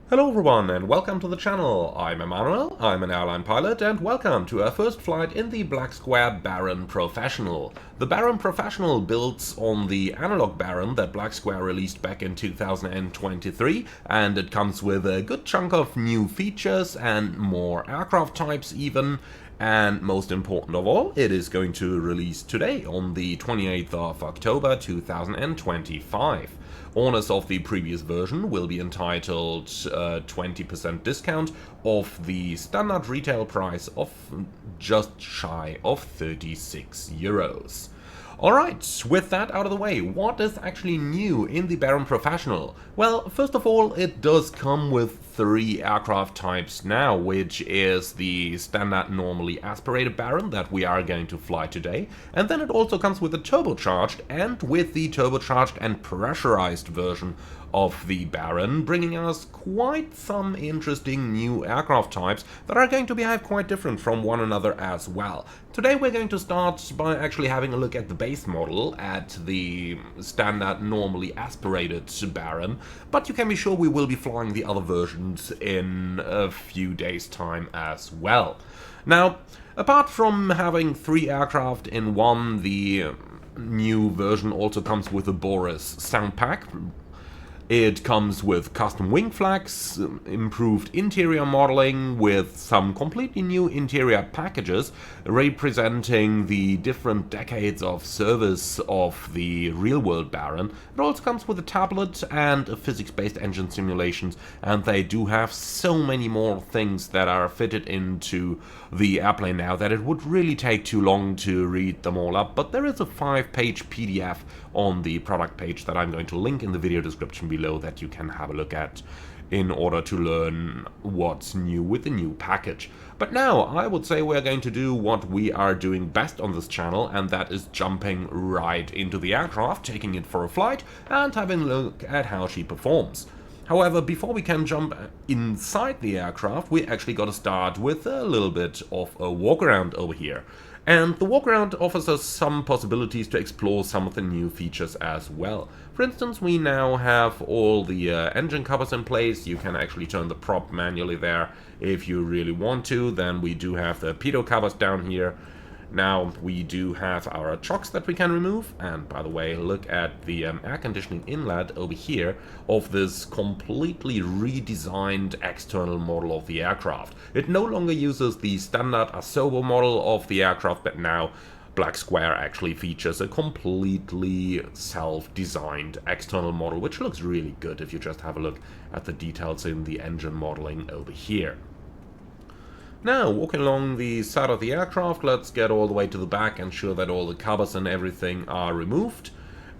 Hello everyone and welcome to the channel. I'm Emmanuel, I'm an airline pilot, and welcome to our first flight in the Black Square Baron Professional. The Baron Professional builds on the analog Baron that Black Square released back in 2023, and it comes with a good chunk of new features and more aircraft types even. And most important of all, it is going to release today on the 28th of October 2025. Owners of the previous version will be entitled 20% discount of the standard retail price of just shy of 36 euros. Alright, with that out of the way, what is actually new in the Baron Professional? Well, first of all, it does come with 3 aircraft types now, which is the standard normally aspirated Baron that we are going to fly today, and then it also comes with a turbocharged and with the turbocharged and pressurized version of the Baron, bringing us quite some interesting new aircraft types that are going to behave quite different from one another as well. Today we're going to start by actually having a look at the base model, at the standard normally aspirated Baron, but you can be sure we will be flying the other versions in a few days' time as well. Now, apart from having 3 aircraft in one, the new version also comes with a Boris sound pack. It comes with custom wing flags, improved interior modeling with some completely new interior packages representing the different decades of service of the real-world Baron. It also comes with a tablet and a physics-based engine simulations, and they do have so many more things that are fitted into the airplane now that it would really take too long to read them all up, but there is a 5-page PDF on the product page that I'm going to link in the video description below that you can have a look at in order to learn what's new with the new package. But now I would say we're going to do what we are doing best on this channel, and that is jumping right into the aircraft, taking it for a flight and having a look at how she performs. However, before we can jump inside the aircraft, we actually got to start with a little bit of a walk around over here. And the walkaround offers us some possibilities to explore some of the new features as well. For instance, we now have all the engine covers in place. You can actually turn the prop manually there if you really want to. Then we do have the pitot covers down here. Now we do have our chocks that we can remove, and by the way, look at the air conditioning inlet over here of this completely redesigned external model of the aircraft. It no longer uses the standard Asobo model of the aircraft, but now Black Square actually features a completely self-designed external model, which looks really good if you just have a look at the details in the engine modeling over here. Now, walking along the side of the aircraft, let's get all the way to the back, ensure that all the covers and everything are removed.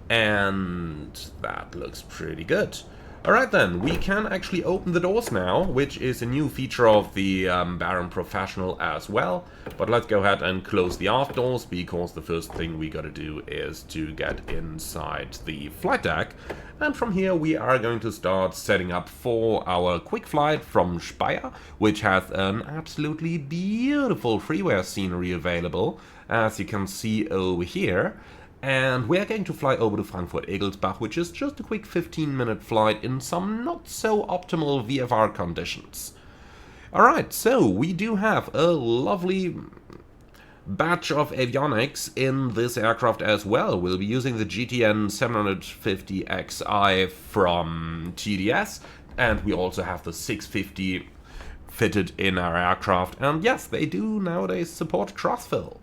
And that looks pretty good. Alright then, we can actually open the doors now, which is a new feature of the Baron Professional as well. But let's go ahead and close the aft doors, because the first thing we gotta do is to get inside the flight deck. And from here we are going to start setting up for our quick flight from Speyer, which has an absolutely beautiful freeware scenery available, as you can see over here. And we are going to fly over to Frankfurt-Egelsbach, which is just a quick 15-minute flight in some not so optimal VFR conditions. Alright, so we do have a lovely batch of avionics in this aircraft as well. We'll be using the GTN 750XI from TDS, and we also have the 650 fitted in our aircraft. And yes, they do nowadays support crossfill.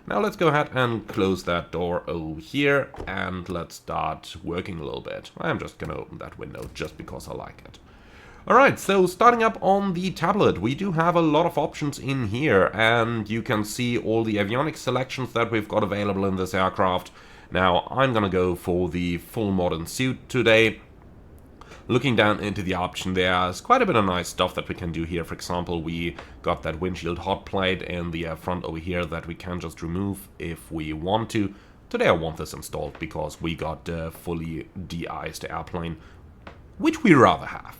Now let's go ahead and close that door over here, and let's start working a little bit. I'm just gonna open that window just because I like it. Alright, so starting up on the tablet, we do have a lot of options in here, and you can see all the avionics selections that we've got available in this aircraft. Now, I'm gonna go for the full modern suit today. Looking down into the option, there's quite a bit of nice stuff that we can do here. For example, we got that windshield hot plate in the front over here that we can just remove if we want to. Today I want this installed because we got a fully de-iced airplane, which we rather have.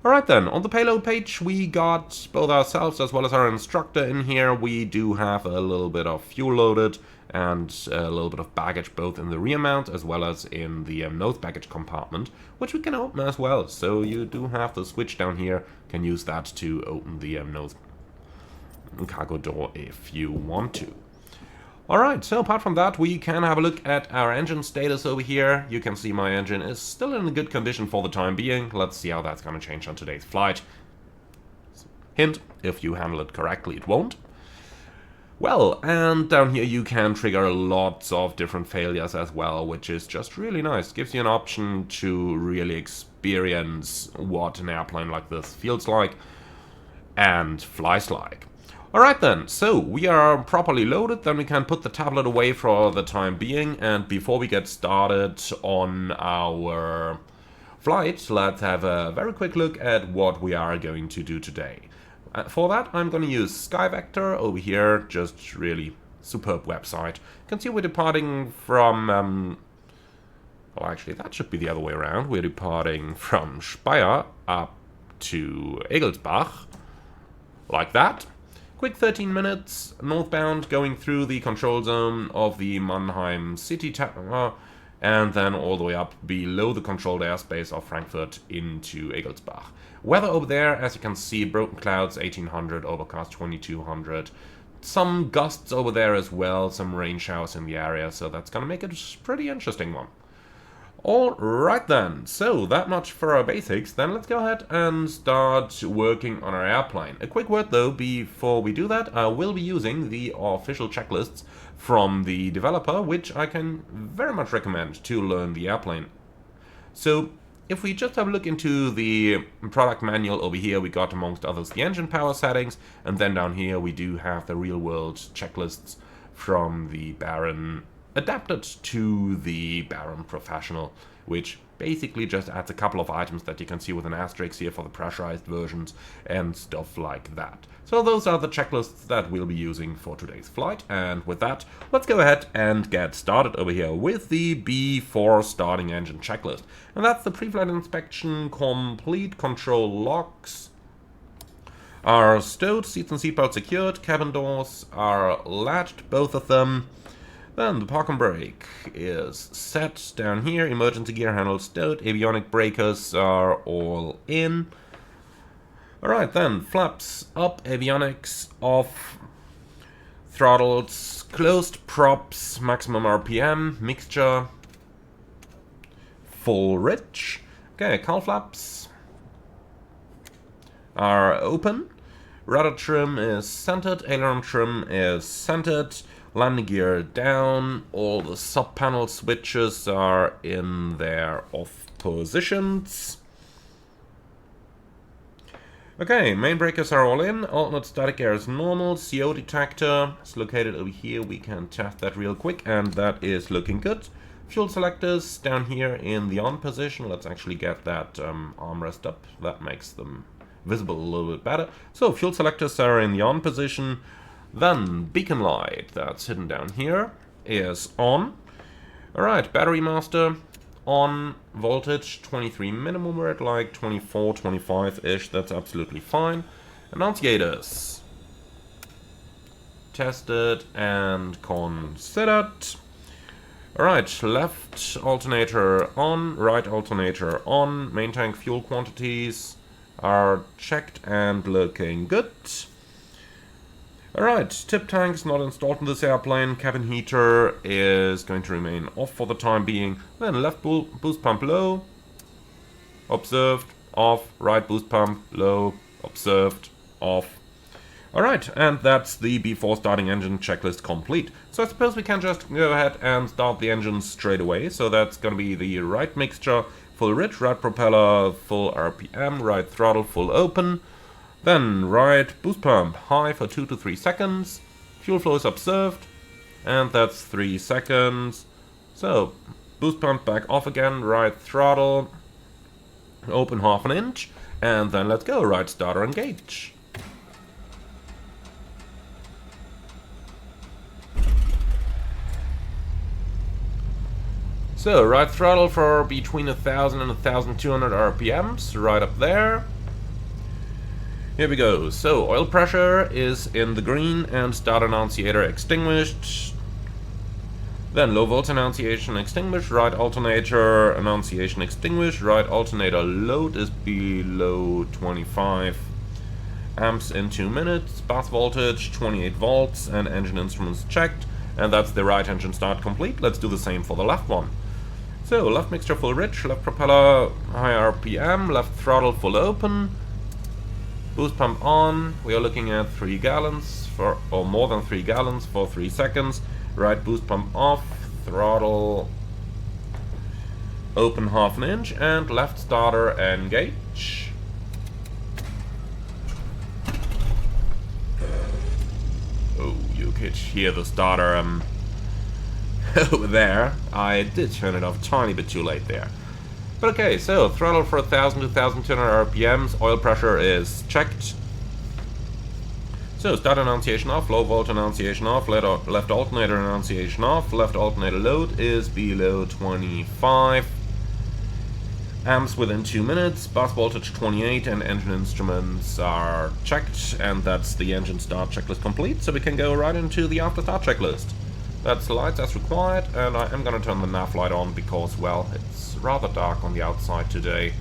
Alright then, on the payload page we got both ourselves as well as our instructor in here. We do have a little bit of fuel loaded and a little bit of baggage both in the rear mount as well as in the nose baggage compartment, which we can open as well. So you do have the switch down here, can use that to open the nose cargo door if you want to. Alright, so apart from that, we can have a look at our engine status over here. You can see my engine is still in a good condition for the time being. Let's see how that's going to change on today's flight. Hint, if you handle it correctly, it won't. Well, and down here you can trigger lots of different failures as well, which is just really nice. Gives you an option to really experience what an airplane like this feels like and flies like. Alright then, so we are properly loaded, then we can put the tablet away for the time being, and before we get started on our flight, let's have a very quick look at what we are going to do today. For that, I'm going to use SkyVector over here, just really superb website. You can see we're departing from, well actually that should be the other way around, we're departing from Speyer up to Egelsbach, like that. Quick 13 minutes, northbound, going through the control zone of the Mannheim city tower, and then all the way up below the controlled airspace of Frankfurt into Egelsbach. Weather over there, as you can see, broken clouds 1800, overcast 2200. Some gusts over there as well, some rain showers in the area, so that's gonna make it a pretty interesting one. Alright then, so that much for our basics, then let's go ahead and start working on our airplane. A quick word though, before we do that, I will be using the official checklists from the developer, which I can very much recommend to learn the airplane. So, if we just have a look into the product manual over here, we got amongst others the engine power settings, and then down here we do have the real-world checklists from the Baron adapted to the Baron Professional, which basically just adds a couple of items that you can see with an asterisk here for the pressurized versions and stuff like that. So those are the checklists that we'll be using for today's flight, and with that, let's go ahead and get started over here with the before starting engine checklist. And that's the pre-flight inspection complete, control locks are stowed, seats and seatbelts secured, cabin doors are latched, both of them. Then the park and brake is set down here, emergency gear handle stowed, avionic breakers are all in. Alright then, flaps up, avionics off, throttles closed, props, maximum RPM, mixture, full rich. Okay, cowl flaps are open, rudder trim is centered, aileron trim is centered, landing gear down, all the sub-panel switches are in their off positions. Okay, main breakers are all in, alternate static air is normal, CO detector is located over here, we can test that real quick, and that is looking good. Fuel selectors down here in the on position, let's actually get that armrest up, that makes them visible a little bit better. So fuel selectors are in the on position. Then beacon light that's hidden down here is on. Alright, battery master on, voltage 23 minimum, we're at like 24, 25-ish, that's absolutely fine. Annunciators tested and considered. Alright, left alternator on, right alternator on, main tank fuel quantities are checked and looking good. Alright, tip tanks not installed in this airplane, cabin heater is going to remain off for the time being. Then left boost pump low, observed, off, right boost pump low, observed, off. Alright, and that's the before starting engine checklist complete. So I suppose we can just go ahead and start the engine straight away. So that's going to be the right mixture, full rich, right propeller, full RPM, right throttle, full open. Then right boost pump high for 2 to 3 seconds, fuel flow is observed, and that's 3 seconds. So boost pump back off again, right throttle, open half an inch, and then let's go, right starter engage. So right throttle for between 1000 and 1200 RPMs, right up there. Here we go. So, oil pressure is in the green and start annunciator extinguished. Then low volt annunciation extinguished, right alternator annunciation extinguished, right alternator load is below 25 amps in 2 minutes, bus voltage 28 volts, and engine instruments checked, and that's the right engine start complete. Let's do the same for the left one. So, left mixture full rich, left propeller high RPM, left throttle full open, boost pump on. We are looking at 3 gallons for, or more than 3 gallons for 3 seconds. Right boost pump off, throttle open 1/2 inch, and left starter engage. Oh, you could hear the starter over there. I did turn it off a tiny bit too late there. But okay, so throttle for 1000 to 1200 RPMs, oil pressure is checked. So start annunciation off, low volt annunciation off, left alternator annunciation off, left alternator load is below 25 amps within 2 minutes, bus voltage 28, and engine instruments are checked, and that's the engine start checklist complete, so we can go right into the after start checklist. That's the lights as required, and I am gonna turn the nav light on because, well, it's rather dark on the outside today.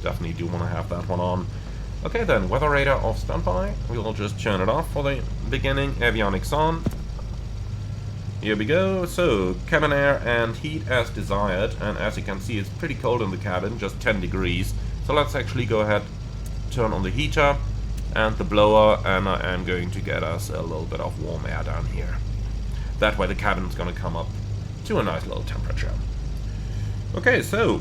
Definitely do want to have that one on. Okay then, weather radar off standby. We will just turn it off for the beginning. Avionics on. Here we go. So, cabin air and heat as desired. And as you can see, it's pretty cold in the cabin, just 10 degrees. So let's actually go ahead, turn on the heater and the blower, and I am going to get us a little bit of warm air down here. That way the cabin's gonna come up to a nice little temperature. Okay, so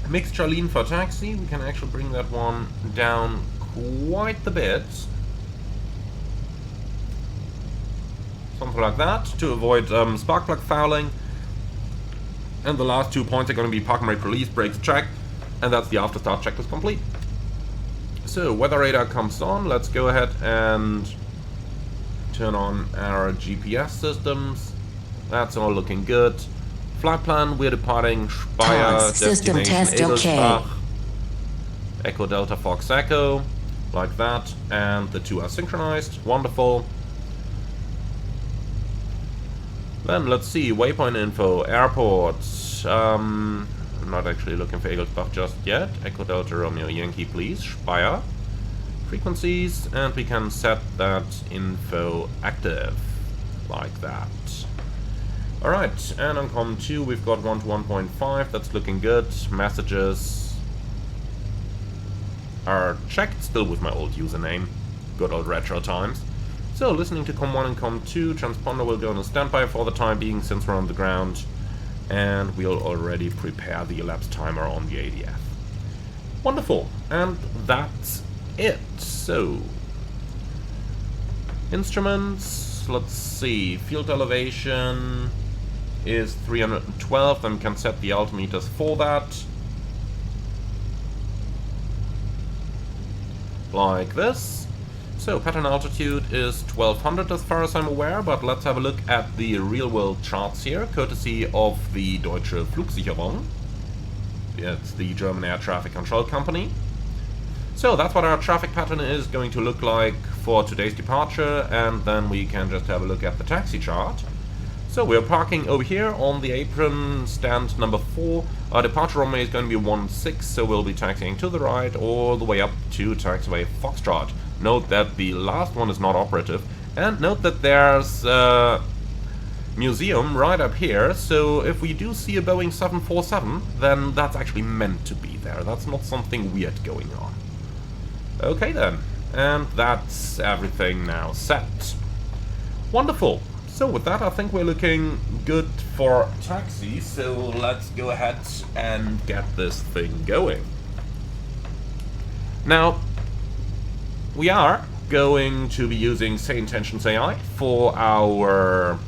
mixture lean for taxi, we can actually bring that one down quite a bit. Something like that, to avoid spark plug fouling. And the last 2 points are going to be park and brake release, brakes checked, and that's the after start checklist complete. So, weather radar comes on, let's go ahead and turn on our GPS systems. That's all looking good. Flight plan, we're departing Speyer, system test Edelstach, Echo Delta Fox Echo, like that, and the two are synchronized, wonderful. Then let's see, waypoint info, airport, I'm not actually looking for Edelstach just yet, Echo Delta Romeo Yankee please, Speyer, frequencies, and we can set that info active, like that. Alright, and on COM 2 we've got 1 to 1.5, that's looking good. Messages are checked, still with my old username. Good old retro times. So, listening to COM 1 and COM 2, transponder will go on standby for the time being since we're on the ground. And we'll already prepare the elapsed timer on the ADF. Wonderful, and that's it. So, instruments, let's see, field elevation is 312, then we can set the altimeters for that. Like this. So pattern altitude is 1200 as far as I'm aware, but let's have a look at the real world charts here, courtesy of the Deutsche Flugsicherung. It's the German Air Traffic Control Company. So that's what our traffic pattern is going to look like for today's departure, and then we can just have a look at the taxi chart. So we're parking over here on the apron, stand number 4. Our departure runway is going to be 16, so we'll be taxiing to the right all the way up to taxiway Foxtrot. Note that the last one is not operative, and note that there's a museum right up here, so if we do see a Boeing 747, then that's actually meant to be there. That's not something weird going on. Okay then, and that's everything now set. Wonderful. So with that, I think we're looking good for taxi, so let's go ahead and get this thing going. Now, we are going to be using Say Intentions AI for our...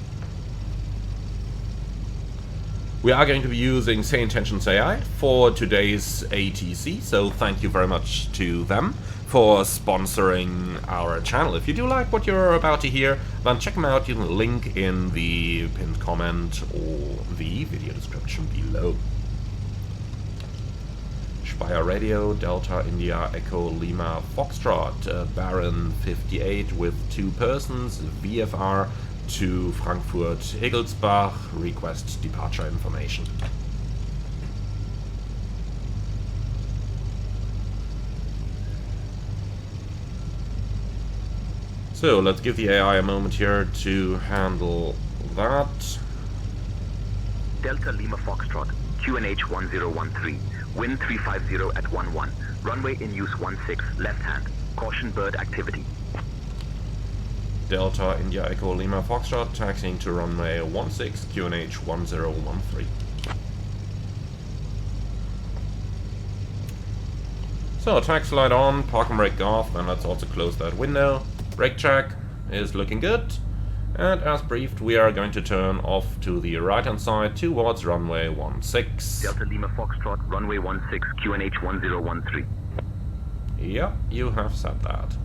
We are going to be using Say Intentions AI for today's ATC, so thank you very much to them for sponsoring our channel. If you do like what you're about to hear, then check them out. You can link in the pinned comment or the video description below. via radio, Delta India Echo Lima Foxtrot, Baron 58 with 2 persons, VFR to Frankfurt Egelsbach, request departure information. So let's give the AI a moment here to handle that. Delta Lima Foxtrot, QNH 1013, wind 350 at 11, runway in use 16, left hand, caution bird activity. Delta India Echo Lima Foxtrot, taxiing to runway 16, QNH 1013. So taxi light on, park and brake off, and let's also close that window. Brake check is looking good. And as briefed, we are going to turn off to the right hand side towards runway 16. Delta Lima Foxtrot, runway 16, QNH 1013. Yeah, you have said that.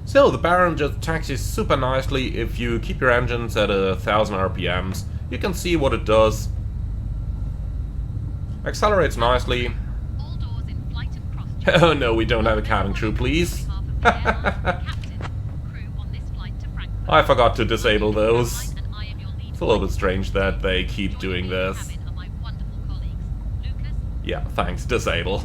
So the Baron just taxis super nicely. If you keep your engines at 1000 RPMs, you can see what it does. Accelerates nicely. All doors in flight and cross. Oh no, we don't have a cabin crew, please. I forgot to disable those. It's a little bit strange that they keep doing this. Yeah, thanks, disable.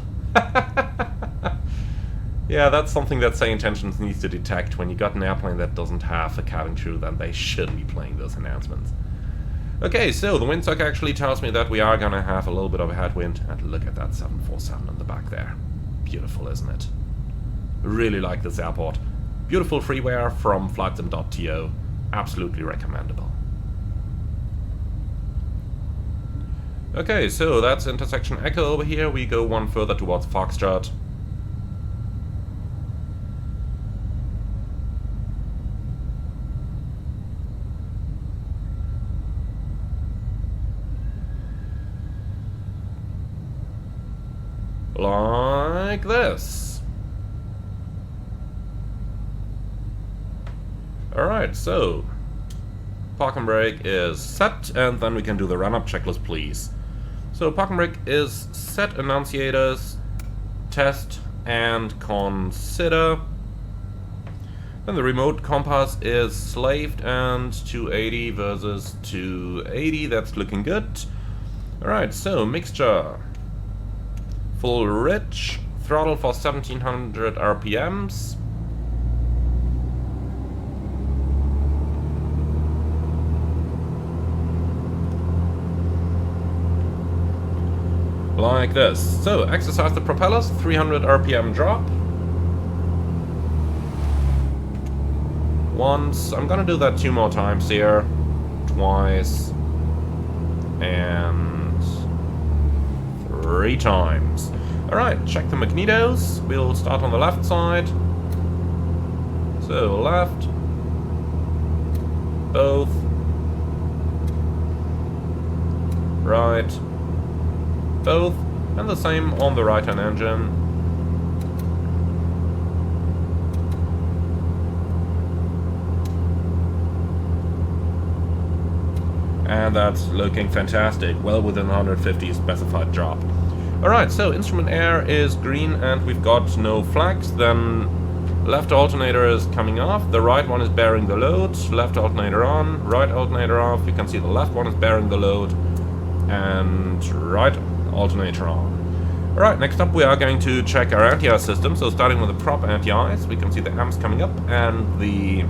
Yeah, that's something that Say Intentions needs to detect. When you got an airplane that doesn't have a cabin crew, then they shouldn't be playing those announcements. Okay, so the windsock actually tells me that we are gonna have a little bit of a headwind. And look at that 747 in the back there. Beautiful, isn't it? Really like this airport. Beautiful freeware from flightsim.to. Absolutely recommendable. Okay, so that's intersection Echo over here. We go one further towards Foxtrot. Like this. Alright, so park and brake is set, and then we can do the run-up checklist, please. So park and brake is set, annunciators, test, and consider. Then the remote compass is slaved, and 280 versus 280, that's looking good. Alright, so mixture. Full rich, throttle for 1700 RPMs. Like this. So, exercise the propellers, 300 RPM drop. Once, I'm gonna do that 2 more times here. Twice. And 3 times. Alright, check the magnetos. We'll start on the left side. So, left. Both. Right. Both, and the same on the right hand engine. And that's looking fantastic, well within 150 specified drop. Alright, so instrument air is green and we've got no flags. Then left alternator is coming off, the right one is bearing the load, left alternator on, right alternator off. You can see the left one is bearing the load, and right alternator on. Alright, next up we are going to check our anti-ice system. So starting with the prop anti-ice, we can see the amps coming up and the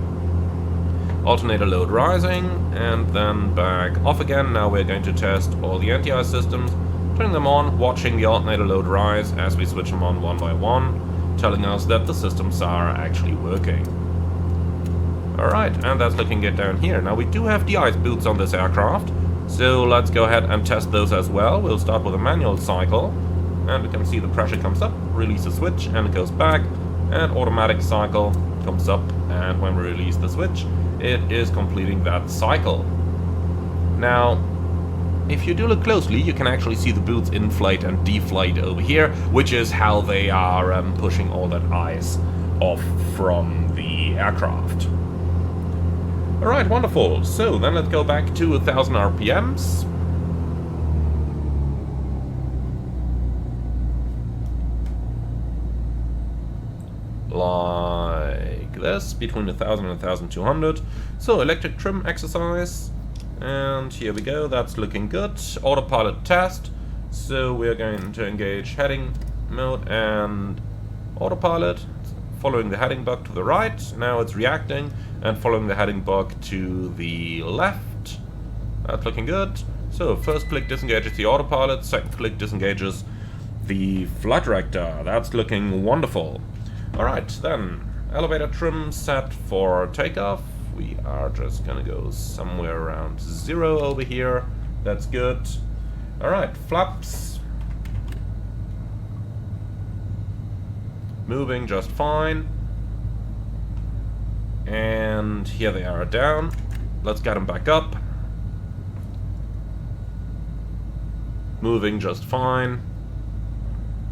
alternator load rising, and then back off again. Now we're going to test all the anti-ice systems, turning them on, watching the alternator load rise as we switch them on one by one, telling us that the systems are actually working. Alright, and that's looking good down here. Now we do have de-ice boots on this aircraft, so let's go ahead and test those as well. We'll start with a manual cycle, and we can see the pressure comes up, release the switch, and it goes back, and automatic cycle comes up, and when we release the switch, it is completing that cycle. Now, if you do look closely, you can actually see the boots inflate and deflate over here, which is how they are pushing all that ice off from the aircraft. Alright, wonderful. So then let's go back to 1000 RPMs. like this, between 1000 and 1200. So electric trim exercise, and here we go, that's looking good. Autopilot test, so we're going to engage heading mode and autopilot, following the heading bug to the right. Now it's reacting and following the heading bug to the left. That's looking good. So first click disengages the autopilot, second click disengages the flight director. That's looking wonderful. Alright, then elevator trim set for takeoff. We are just gonna go somewhere around 0 over here. That's good. Alright, flaps. Moving just fine. And here they are down. Let's get them back up. Moving just fine.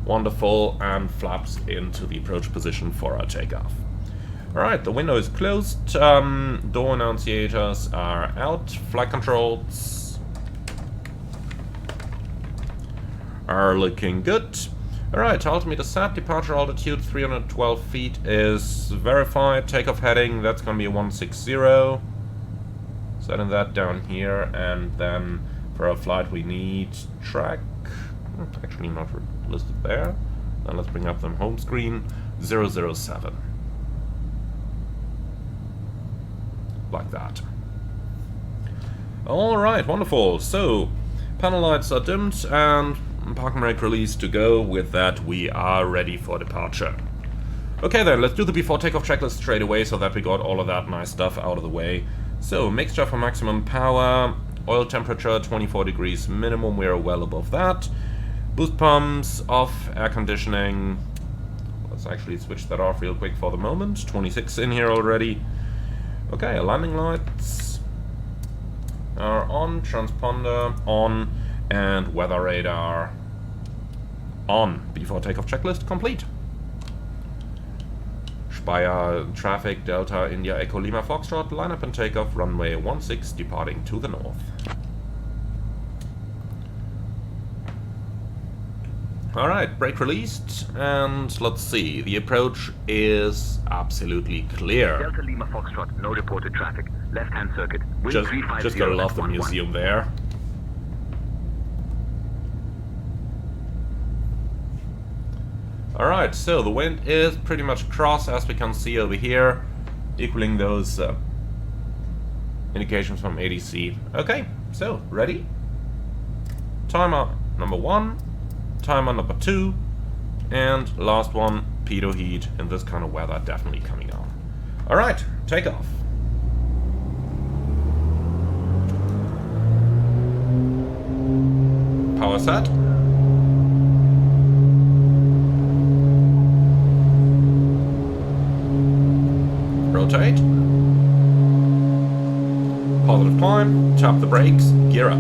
Wonderful, and flaps into the approach position for our takeoff. Alright, the window is closed. Door annunciators are out. Flight controls are looking good. Alright, altimeter set. Departure altitude 312 feet is verified. Takeoff heading, that's going to be a 160. Setting that down here, and then for our flight we need track. Actually not listed there. Then let's bring up them home screen. 007. Like that. Alright, wonderful. So, panel lights are dimmed and parking brake release to go. With that, we are ready for departure. Okay then, let's do the before takeoff checklist straight away so that we got all of that nice stuff out of the way. So, mixture for maximum power, oil temperature 24 degrees minimum, we are well above that. Boost pumps off, air conditioning. Let's actually switch that off real quick for the moment. 26 in here already. Okay, landing lights are on, transponder on, and weather radar on. Before takeoff checklist complete. Speyer traffic, Delta, India, Echo, Lima, Foxtrot, lineup and takeoff, runway 16 departing to the north. Alright, brake released, and let's see, the approach is absolutely clear. Delta Lima Foxtrot, no reported traffic. Left-hand circuit, wind 350 just gotta love the 11. museum there. Alright, so the wind is pretty much cross, as we can see over here, equaling those indications from ADC. Okay, so, ready? Timer number 1. Timer number 2, and last one, pitot heat in this kind of weather definitely coming on. Alright, takeoff. Power set. Rotate. Positive climb, tap the brakes, gear up.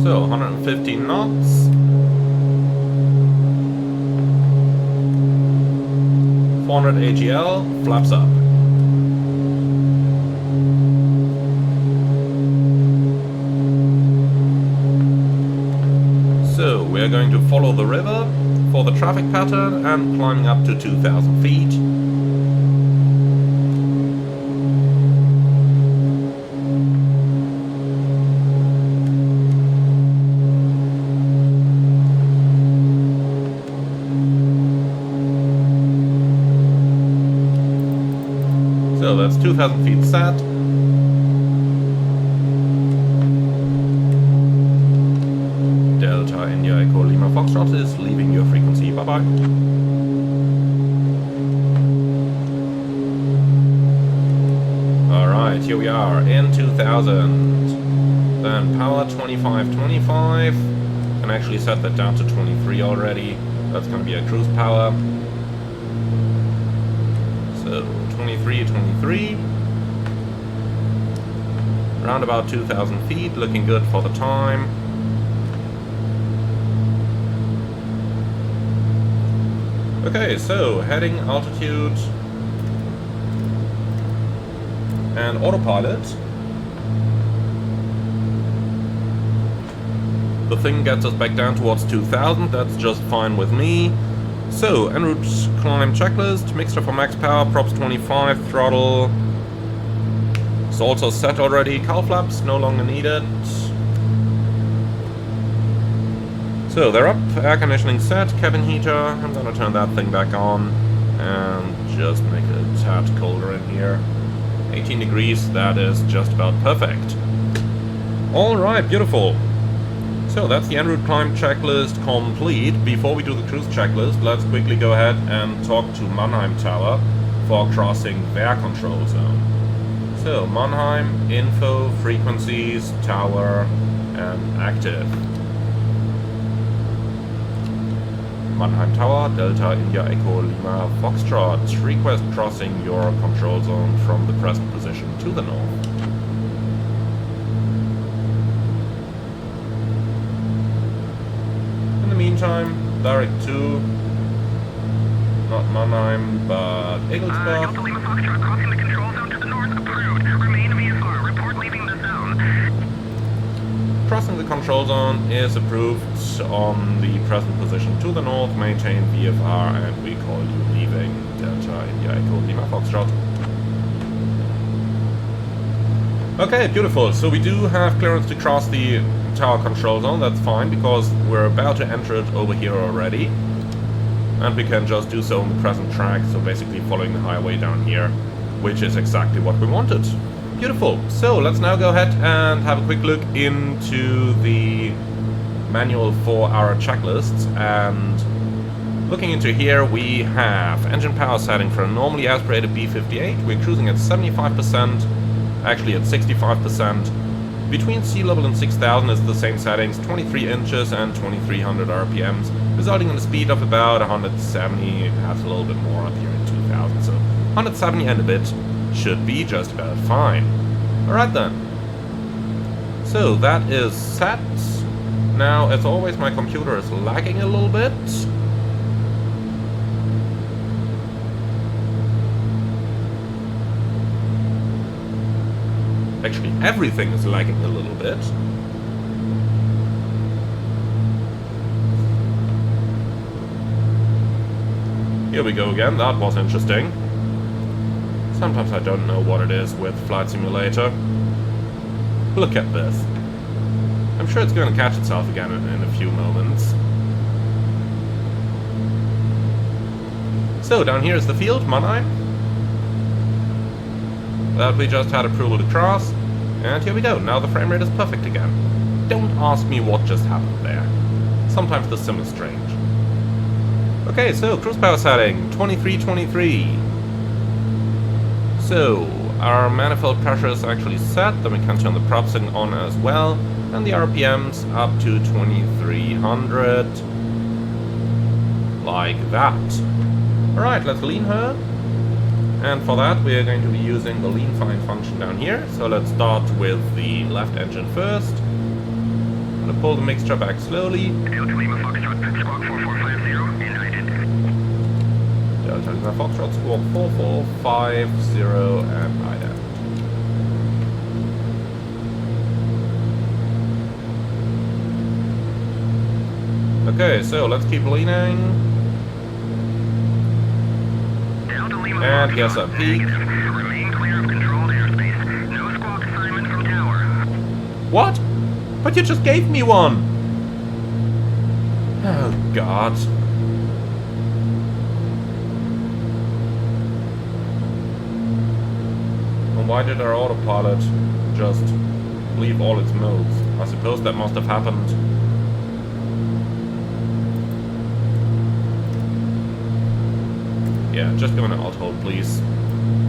So 115 knots. 400 AGL, flaps up. So we're going to follow the river for the traffic pattern and climbing up to 2,000 feet. So that's 2,000 feet set. Delta India Echo Lima Foxtrot is leaving your frequency. Bye bye. Alright, here we are in 2000. Then power 25. Can actually set that down to 23 already. That's going to be a cruise power. So 23. Around about 2,000 feet, looking good for the time. Okay, so heading, altitude, and autopilot. The thing gets us back down towards 2000, that's just fine with me. So, en route climb checklist, mixture for max power, props 25, throttle. It's also set already, cowl flaps no longer needed. So, they're up, air conditioning set, cabin heater, I'm gonna turn that thing back on and just make it a tad colder in here. 18 degrees, that is just about perfect. Alright, beautiful. So that's the en route climb checklist complete. Before we do the cruise checklist, let's quickly go ahead and talk to Mannheim Tower for crossing their control zone. So Mannheim, info, frequencies, tower, and active. Mannheim Tower, Delta India Echo Lima Foxtrot. Request crossing your control zone from the present position to the north. Meantime, direct to not Mannheim, but Egelsbach. Delta Lima Foxtrot, crossing the control zone to the north, approved. Remain VFR, report leaving the zone. Crossing the control zone is approved on the present position to the north, maintain VFR, and we call you leaving Delta India Echo Lima Foxtrot. Okay, beautiful. So we do have clearance to cross the tower control zone, that's fine, because we're about to enter it over here already. And we can just do so on the present track, so basically following the highway down here, which is exactly what we wanted. Beautiful. So let's now go ahead and have a quick look into the manual for our checklists. And looking into here, we have engine power setting for a normally aspirated B58. We're cruising at 75%, actually at 65%. Between sea level and 6000 is the same settings, 23 inches and 2300 RPMs, resulting in a speed of about 170, perhaps a little bit more up here in 2000. So 170 and a bit should be just about fine. Alright then. So that is set. Now, as always, my computer is lagging a little bit. Actually, everything is lagging a little bit. Here we go again, that was interesting. Sometimes I don't know what it is with Flight Simulator. Look at this. I'm sure it's going to catch itself again in a few moments. So, down here is the field, Mannheim. That we just had approval to cross, and here we go. Now the frame rate is perfect again. Don't ask me what just happened there. Sometimes the sim is strange. Okay, so cruise power setting 2323. So our manifold pressure is actually set. Then we can turn the prop setting on as well, and the RPMs up to 2300, like that. All right, let's lean her. And for that, we are going to be using the lean fine function down here. So let's start with the left engine first. I'm going to pull the mixture back slowly. Delta Lima Foxtrot, squawk 4450, United. Delta Lima Foxtrot, squawk 4450, and IDET. Okay, so let's keep leaning. And here's our peak. Remain clear of controlled airspace. No squawk assignment from tower. What? But you just gave me one! Oh, God. And why did our autopilot just leave all its modes? I suppose that must have happened. Yeah, just go into alt hold, please.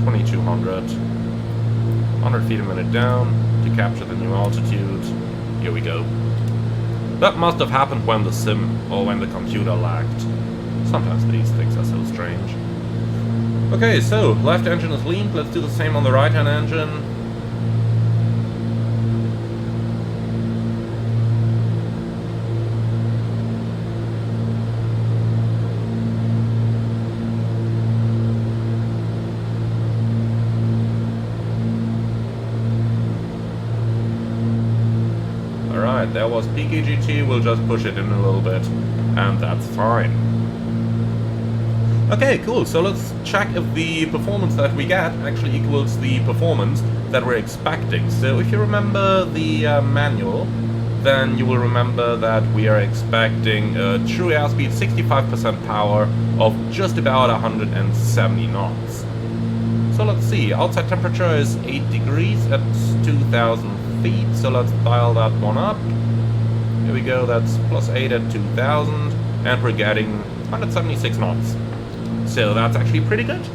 2200. 100 feet a minute down to capture the new altitude. Here we go. That must have happened when the sim or when the computer lagged. Sometimes these things are so strange. Okay, so left engine is leaned. Let's do the same on the right hand engine. and there was peak EGT, we'll just push it in a little bit, and that's fine. Okay, cool, so let's check if the performance that we get actually equals the performance that we're expecting. So if you remember the manual, then you will remember that we are expecting a true airspeed 65% power of just about 170 knots. So let's see, outside temperature is 8 degrees at 2,000 feet, so let's dial that one up. Here we go, that's +8 at 2,000, and we're getting 176 knots. So that's actually pretty good.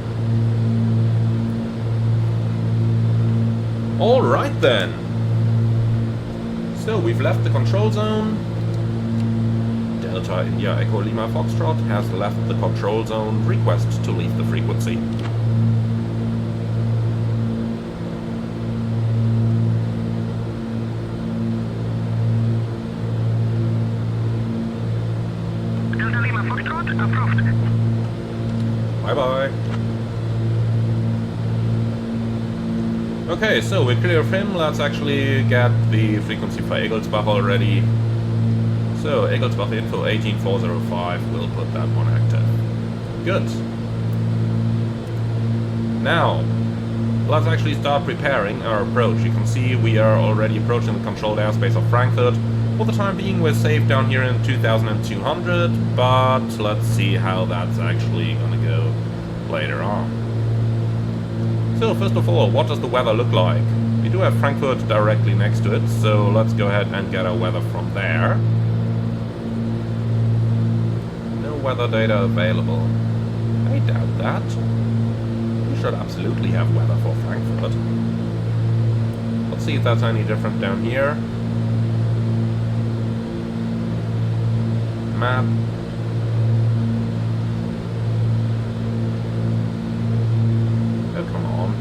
Alright then. So we've left the control zone. Delta India Echo Lima Foxtrot has left the control zone. Request to leave the frequency. Delta Lima Foxtrot approved. Bye-bye. Okay, so we're clear of him. Let's actually get the frequency for Egelsbach already. So, Egelsbach info 18405. We'll put that one active. Good. Now, let's actually start preparing our approach. You can see we are already approaching the controlled airspace of Frankfurt. For the time being, we're safe down here in 2200, but let's see how that's actually gonna go later on. So, first of all, what does the weather look like? We do have Frankfurt directly next to it, so let's go ahead and get our weather from there. No weather data available. I doubt that. We should absolutely have weather for Frankfurt. Let's see if that's any different down here. Map. Oh, come on.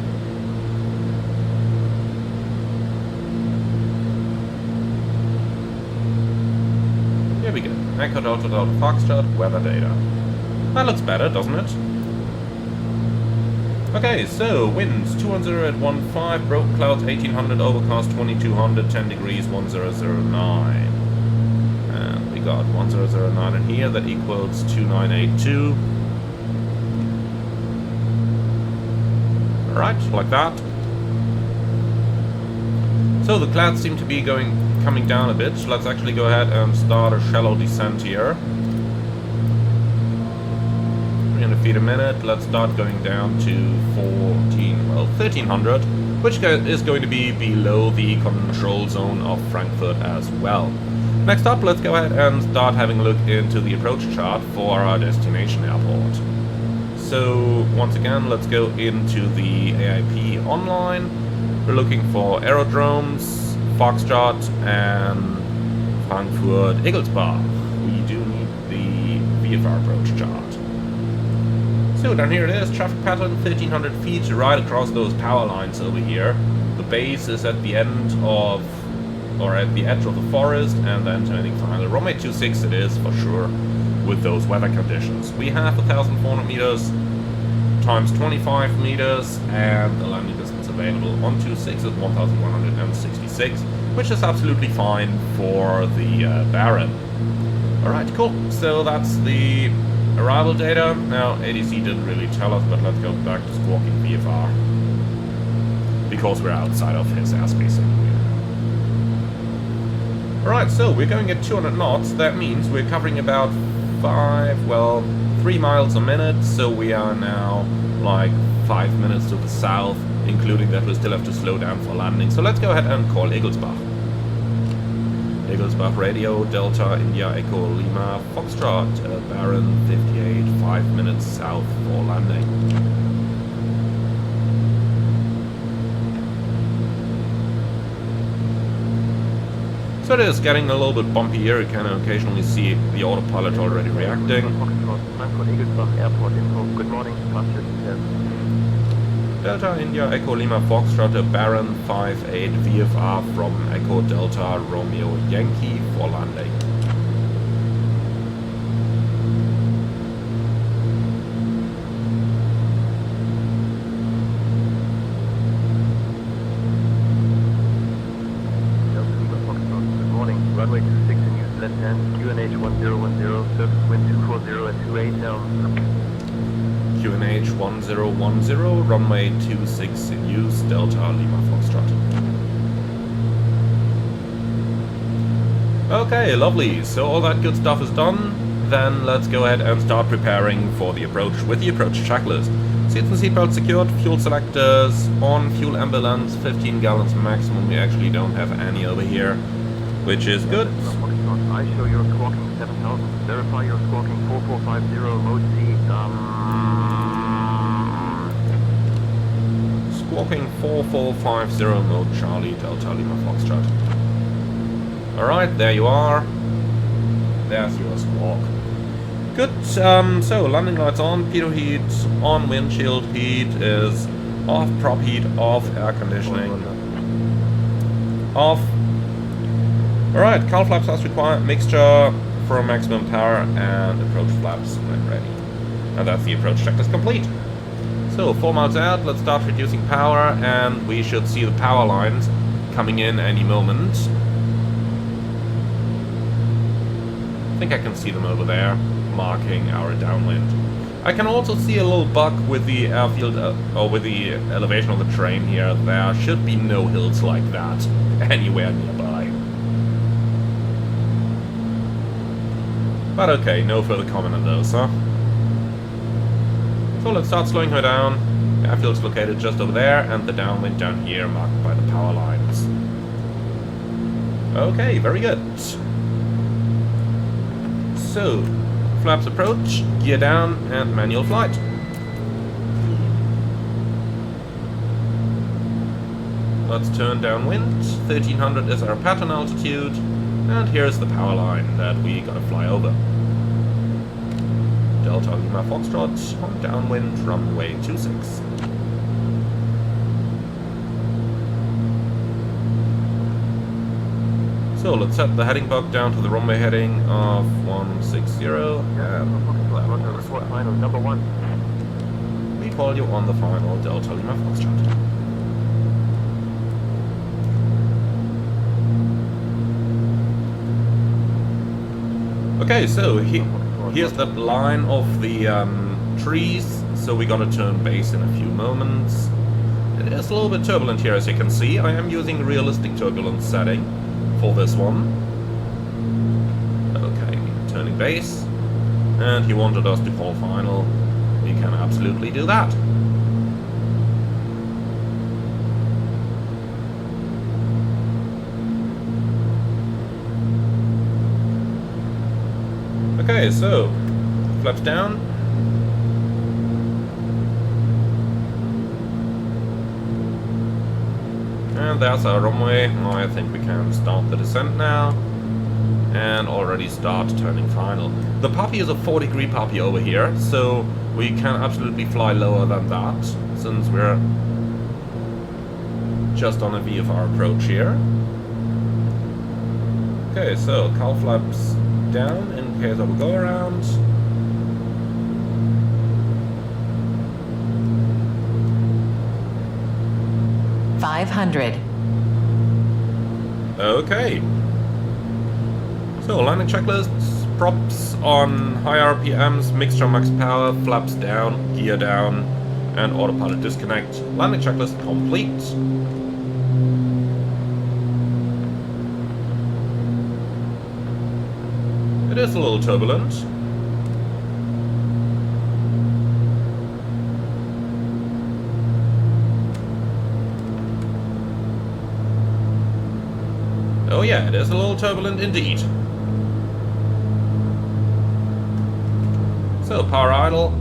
Here we go. Echo Delta Delta Foxtrot, weather data. That looks better, doesn't it? Okay, so winds 210 at 15, broke clouds 1800, overcast 2200, 10 degrees 1009. And we got 1009 in here, that equals 2982. Alright, like that. So the clouds seem to be coming down a bit. Let's actually go ahead and start a shallow descent here. 300 feet a minute. Let's start going down to 1300, which is going to be below the control zone of Frankfurt as well. Next up, let's go ahead and start having a look into the approach chart for our destination airport. So once again, let's go into the AIP online. We're looking for aerodromes, Foxtrot, and Frankfurt Egelsbach. We do need the VFR approach chart. So down here it is, traffic pattern 1300 feet right across those power lines over here. The base is at the end of, or at the edge of the forest, and then turning final. Runway 26 it is for sure with those weather conditions. We have 1,400 meters times 25 meters, and the landing distance available on 26 is 1,166, which is absolutely fine for the Baron. Alright, cool. So that's the arrival data. Now, ADC didn't really tell us, but let's go back to squawking VFR, because we're outside of his airspace anyway. Alright, so we're going at 200 knots. That means we're covering about 3 miles a minute, so we are now like 5 minutes to the south, including that we still have to slow down for landing. So let's go ahead and call Egelsbach. Egelsbach radio, Delta India Echo Lima Foxtrot, Baron 58, 5 minutes south for landing. So it is getting a little bit bumpy here. You can occasionally see the autopilot already reacting. Frankfurt Egelsbach Airport info. Good morning. Delta India Echo Lima Foxtrot, Baron 58 VFR from Echo Delta Romeo Yankee for landing. runway 26 in use, left hand, QNH 1010, surface wind 240 at 28 down. QNH 1010, runway 26 in use, Delta Lima Foxtrot. Okay, lovely. So all that good stuff is done. Then let's go ahead and start preparing for the approach with the approach checklist. Seats and seatbelts secured, fuel selectors on, fuel ambulance, 15 gallons maximum. We actually don't have any over here, which is good. I show you're squawking 7000. Verify you're squawking 4450, mode C. Squawking 4450, mode Charlie, Delta Lima Foxtrot. Alright, there you are. There's your squawk. Good, so landing lights on, pitot heat on, windshield heat is off, prop heat off, air conditioning off. Alright, cowl flaps as required, mixture for maximum power, and approach flaps when ready. And that's the approach checklist complete. So, 4 miles out, let's start reducing power, and we should see the power lines coming in any moment. I think I can see them over there, marking our downwind. I can also see a little bug with the airfield, or with the elevation of the train here. There should be no hills like that anywhere nearby. But okay, no further comment on those, huh? So let's start slowing her down. The airfield's located just over there, and the downwind down here marked by the power lines. Okay, very good. So, flaps approach, gear down, and manual flight. Let's turn downwind. 1300 is our pattern altitude, and here's the power line that we gotta fly over. Delta Lima Foxtrot on downwind, runway 26. So let's set the heading bug down to the runway heading of 160 and report final, number 1. we call you on the final Delta Lima Foxtrot. Okay, so here's that line of the trees, so we gotta turn base in a few moments. It is a little bit turbulent here, as you can see. I am using realistic turbulence setting for this one. Okay, turning base, and he wanted us to call final. We can absolutely do that. Okay, so flaps down. And there's our runway. I think we can start the descent now. And already start turning final. The puppy is a 4-degree puppy over here, so we can absolutely fly lower than that, since we're just on a VFR approach here. Okay, so cowl flaps down in case of a go around. $500. Okay. So landing checklists, props on high RPMs, mixture max power, flaps down, gear down, and autopilot disconnect. Landing checklist complete. It is a little turbulent. Oh yeah, it is a little turbulent indeed. So, power idle,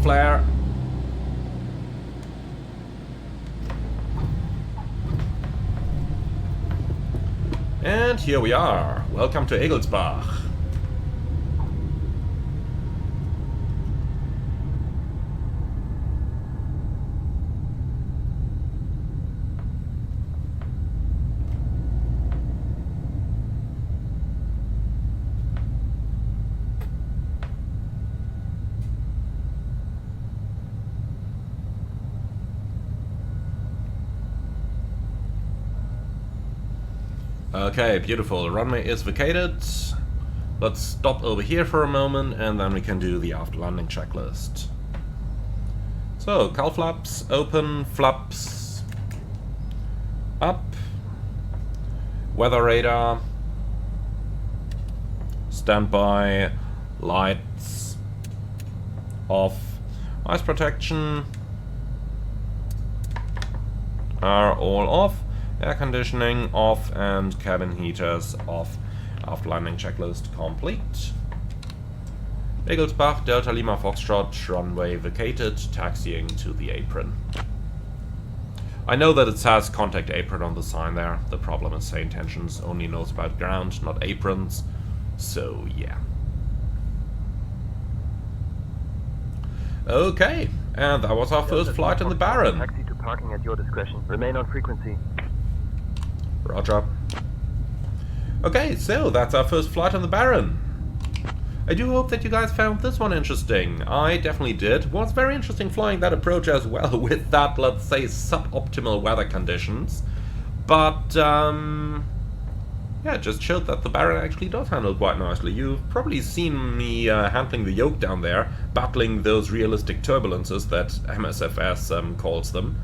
flare. And here we are. Welcome to Egelsbach. Okay, beautiful. Runway is vacated. Let's stop over here for a moment and then we can do the after landing checklist. So, cowl flaps, open, flaps, up, weather radar, standby, lights, off, ice protection are all off, air conditioning off, and cabin heaters off. After landing checklist complete. Egelsbach, Delta Lima Foxtrot, runway vacated, taxiing to the apron. I know that it says contact apron on the sign there. The problem is Say Intentions only knows about ground, not aprons. So yeah. Okay, and that was our first flight in the Baron. Taxi to parking at your discretion. Remain on frequency. Roger. Okay, so that's our first flight on the Baron. I do hope that you guys found this one interesting. I definitely did. It was very interesting flying that approach as well with that, let's say, suboptimal weather conditions. But, yeah, it just showed that the Baron actually does handle quite nicely. You've probably seen me handling the yoke down there, battling those realistic turbulences that MSFS calls them.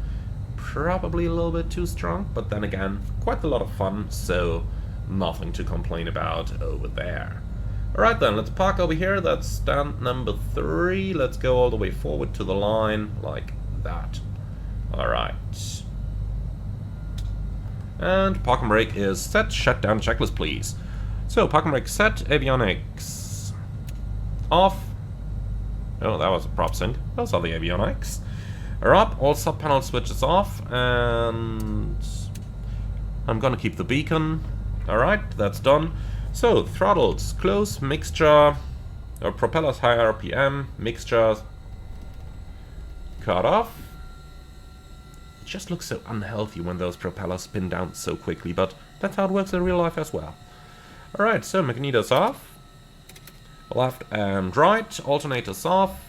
Probably a little bit too strong, but then again, quite a lot of fun, so nothing to complain about over there. Alright then, let's park over here. That's stand number 3. Let's go all the way forward to the line, like that. Alright. And park and brake is set. Shutdown checklist, please. So, park and brake set. Avionics off. Oh, that was a prop sync. Those are the avionics. Are up. All sub-panel switches off. And I'm gonna keep the beacon. Alright, that's done. So, throttles, close, mixture, propellers high RPM, mixture, cut off. It just looks so unhealthy when those propellers spin down so quickly, but that's how it works in real life as well. Alright, so magnetos off, left and right, alternators off,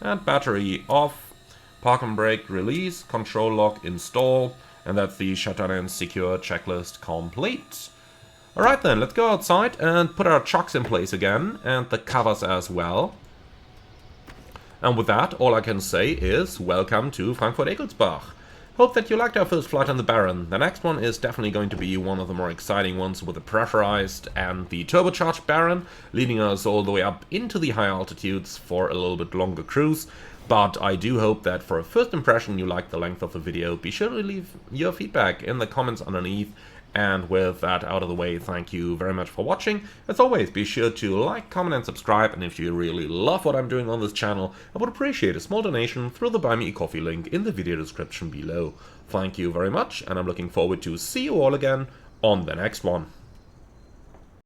and battery off, park and brake release, control lock install, and that's the shutdown and secure checklist complete. Alright then, let's go outside and put our chocks in place again, and the covers as well. And with that, all I can say is, welcome to Frankfurt-Egelsbach. Hope that you liked our first flight on the Baron. The next one is definitely going to be one of the more exciting ones with the pressurized and the turbocharged Baron, leading us all the way up into the high altitudes for a little bit longer cruise. But I do hope that for a first impression you liked the length of the video. Be sure to leave your feedback in the comments underneath. And with that out of the way, thank you very much for watching. As always, be sure to like, comment and subscribe. And if you really love what I'm doing on this channel, I would appreciate a small donation through the Buy Me a Coffee link in the video description below. Thank you very much, and I'm looking forward to see you all again on the next one.